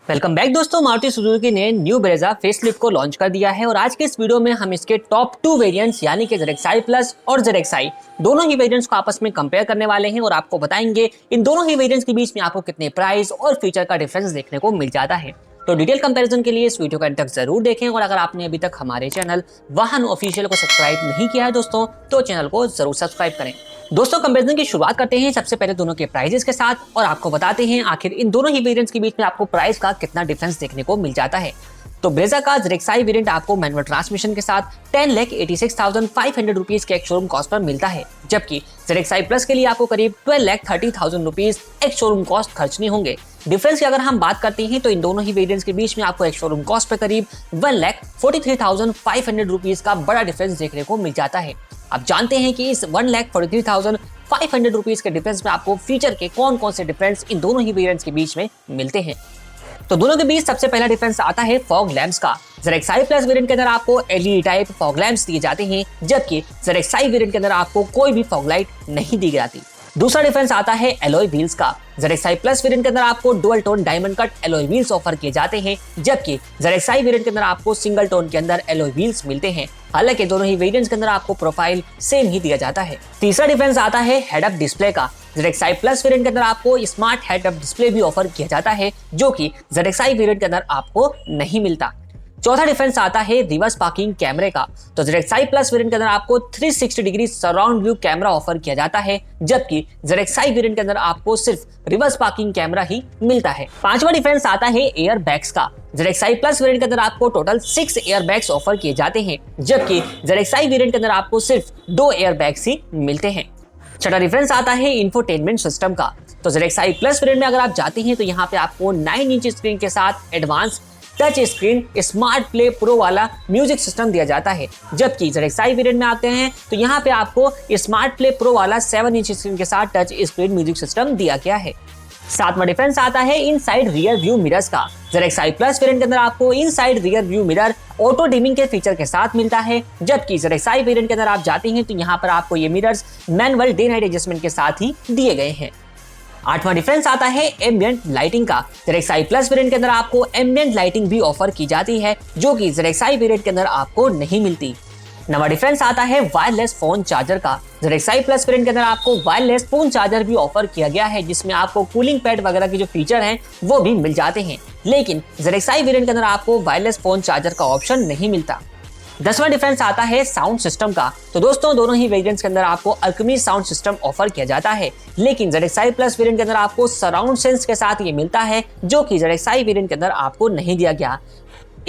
Welcome back दोस्तों। Maruti Suzuki ने new Brezza facelift को लॉन्च कर दिया है और आज के इस वीडियो में हम इसके टॉप 2 वेरिएंट्स यानी कि ZXi प्लस और ZXi दोनों ही वेरिएंट्स को आपस में कंपेयर करने वाले हैं और आपको बताएंगे इन दोनों ही वेरिएंट्स के बीच में आपको कितने प्राइस और फीचर का डिफरेंस देखने को मिल जाता है। तो डिटेल कंपैरिजन के लिए इस वीडियो का अंत तक जरूर देखें और अगर आपने अभी तक हमारे चैनल वाहन ऑफिशियल को सब्सक्राइब नहीं किया है दोस्तों तो चैनल को जरूर सब्सक्राइब करें। दोस्तों कंपैरिजन की शुरुआत करते हैं सबसे पहले दोनों के प्राइजेस के साथ और आपको बताते हैं आखिर इन दोनों ही वेरिएंट्स के बीच में आपको प्राइस का कितना डिफरेंस देखने को मिल जाता है। तो ब्रेजा का ZXi वेरिएंट आपको मैनुअल ट्रांसमिशन के साथ 10,86,500 रुपीज के एक शोरूम कॉस्ट पर मिलता है, जबकि ZXi प्लस के लिए आपको करीब 12,30,000 रुपीज एक शोरूम कॉस्ट खर्चने होंगे। डिफरेंस की अगर हम बात करते हैं तो इन दोनों ही वेरिएंट्स के बीच में आपको एक शोरूम कॉस्ट पर करीब 1,43,500 रुपीज का बड़ा डिफरेंस देखने को मिल जाता है। अब जानते हैं कि इस 1,43,500 रुपीज के डिफरेंस में आपको फीचर के कौन कौन से डिफरेंस इन दोनों ही वेरिएंट्स के बीच में मिलते हैं। तो दोनों के बीच सबसे पहला डिफरेंस आता है फॉग लैंप्स का। ZXi प्लस वेरिएंट के अंदर आपको LED टाइप फॉग लैंप्स दिए जाते हैं, जबकि ZXi वेरिएंट के अंदर आपको कोई भी फॉग लाइट नहीं दी जाती। दूसरा डिफरेंस आता है एलॉय व्हील्स का। ZXi प्लस वेरिएंट के अंदर आपको dual tone diamond cut alloy wheels offer किए जाते हैं, जबकि ZXi वेरिएंट के अंदर आपको सिंगल टोन के अंदर एलॉय व्हील्स मिलते हैं। हालांकि दोनों ही वेरिएंट्स के अंदर आपको प्रोफाइल सेम ही दिया जाता है। तीसरा डिफरेंस आता है हेड अप डिस्प्ले का। ZXi प्लस वेरिएंट के अंदर आपको स्मार्ट हेड अप डिस्प्ले भी ऑफर किया जाता है, जो कि ZXi वेरिएंट के अंदर आपको नहीं मिलता। चौथा डिफरेंस आता है रिवर्स पार्किंग कैमरे का। तो ZXi प्लस वेरिएंट के अंदर आपको 360 degree surround view camera offer किया जाता है, जबकि ZXi वेरिएंट के अंदर आपको सिर्फ रिवर्स पार्किंग कैमरा ही मिलता है। पांचवा डिफरेंस आता है एयर बैग्स का। ZXi प्लस वेरिएंट के अंदर आपको टोटल 6 एयर बैग्स ऑफर किए जाते हैं, जबकि ZXi वेरिएंट के अंदर आपको सिर्फ 2 एयर बैग्स ही मिलते हैं। छठा डिफरेंस आता है इंफोटेनमेंट सिस्टम का। तो ZXi प्लस वेरिएंट में अगर आप जाते हैं तो यहाँ पे आपको 9 इंच स्क्रीन के साथ advance touch screen smart play pro वाला म्यूजिक सिस्टम दिया जाता है, जबकि ZXi वेरिएंट में आते हैं तो यहाँ पे आपको स्मार्ट प्ले प्रो वाला 7 इंच स्क्रीन के साथ टच स्क्रीन म्यूजिक सिस्टम दिया गया है। सातवां डिफरेंस आता है इनसाइड रियर व्यू मिरर्स का। ZXi प्लस वेरिएंट के अंदर आपको inside rear view mirror auto dimming के फीचर के साथ मिलता है, जबकि ZXi वेरिएंट के अंदर आप जाते हैं तो यहाँ पर आपको ये mirrors manual day night adjustment के साथ ही दिए गए हैं। आठवां डिफरेंस आता है एम्बिएंट लाइटिंग का। ZXi प्लस वेरिएंट के अंदर आपको एम्बिएंट लाइटिंग भी ऑफर की जाती है, जो कि ZXi वेरिएंट के अंदर आपको नहीं मिलती। नवा डिफरेंस आता है वायरलेस फोन चार्जर का। ZXi प्लस वेरिएंट के अंदर आपको वायरलेस फोन चार्जर भी ऑफर किया गया है, जिसमें आपको कूलिंग पैड वगैरह के जो फीचर हैं वो भी मिल जाते हैं, लेकिन ZXi वेरिएंट के अंदर आपको वायरलेस फोन चार्जर का ऑप्शन नहीं मिलता। 10वां डिफरेंस आता है साउंड सिस्टम का। तो दोस्तों दोनों ही वेरिएंट्स के अंदर आपको अल्केमी साउंड सिस्टम ऑफर किया जाता है, लेकिन ZXi प्लस वेरिएंट के अंदर आपको सराउंड सेंस के साथ ये मिलता है, जो कि ZXi वेरिएंट के अंदर आपको नहीं दिया गया।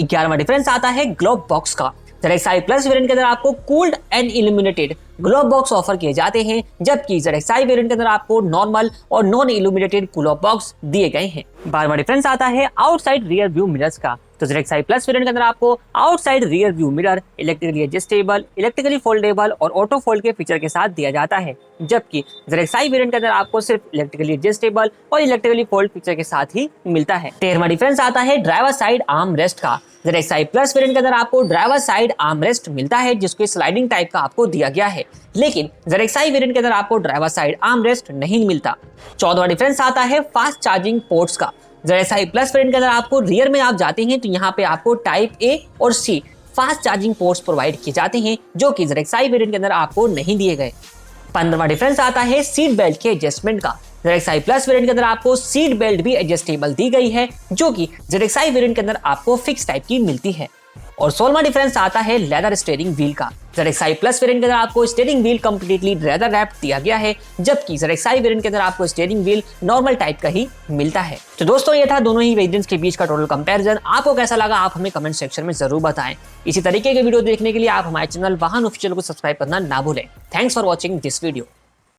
11वां डिफरेंस आता है ग्लोब बॉक्स का। ZXi प्लस वेरिएंट के अंदर आपको cooled and illuminated globe box offer किए जाते हैं, जबकि ZXi वेरिएंट के अंदर आपको नॉर्मल और नॉन इल्यूमिनेटेड ग्लोब बॉक्स दिए गए हैं। 12वां डिफरेंस आता है आउटसाइड रियर व्यू मिरर्स का। तो ZXi प्लस वेरिएंट के अंदर आपको outside rear view mirror electrically adjustable, electrically foldable और ऑटो फोल्ड के फीचर के साथ दिया जाता है, जबकि ZXi वेरिएंट के अंदर आपको सिर्फ इलेक्ट्रिकली एडजस्टेबल और इलेक्ट्रिकली फोल्ड फीचर के साथ ही मिलता है। 13वां डिफरेंस आता है ड्राइवर साइड आर्म रेस्ट का। ZXi प्लस वेरिएंट के अंदर आपको ड्राइवर साइड आर्म रेस्ट मिलता है, जिसको स्लाइडिंग टाइप का आपको दिया गया है, लेकिन ZXi वेरिएंट के अंदर आपको ड्राइवर साइड आर्म रेस्ट नहीं मिलता। 14वां डिफरेंस आता है फास्ट चार्जिंग पोर्ट्स का। ZXi प्लस वेरिएंट के अंदर आपको रियर में आप जाते हैं तो यहाँ पे आपको टाइप A और C fast charging ports provide किए जाते हैं, जो कि ZXi वेरिएंट के अंदर आपको नहीं दिए गए। 15वां डिफरेंस आता है सीट बेल्ट के एडजस्टमेंट का। ZXi प्लस वेरिएंट के अंदर आपको सीट बेल्ट भी एडजस्टेबल दी गई है, जो कि ZXi वेरिएंट के अंदर आपको फिक्स टाइप की मिलती है। और 16वां डिफरेंस आता है लेदर स्टीयरिंग व्हील का। ZXi प्लस वेरिएंट के अंदर आपको steering wheel completely leather wrap दिया गया है, जबकि ZXi वेरिएंट के अंदर आपको स्टीयरिंग व्हील नॉर्मल टाइप का ही मिलता है। तो दोस्तों ये था दोनों ही वेरिएंट्स के बीच का टोटल कंपैरिजन। आपको कैसा लगा आप हमें कमेंट सेक्शन में जरूर बताएं। इसी तरीके के वीडियो देखने के लिए आप हमारे चैनल वाहन ऑफिशियल को सब्सक्राइब करना ना भूलें। Thanks for watching this video.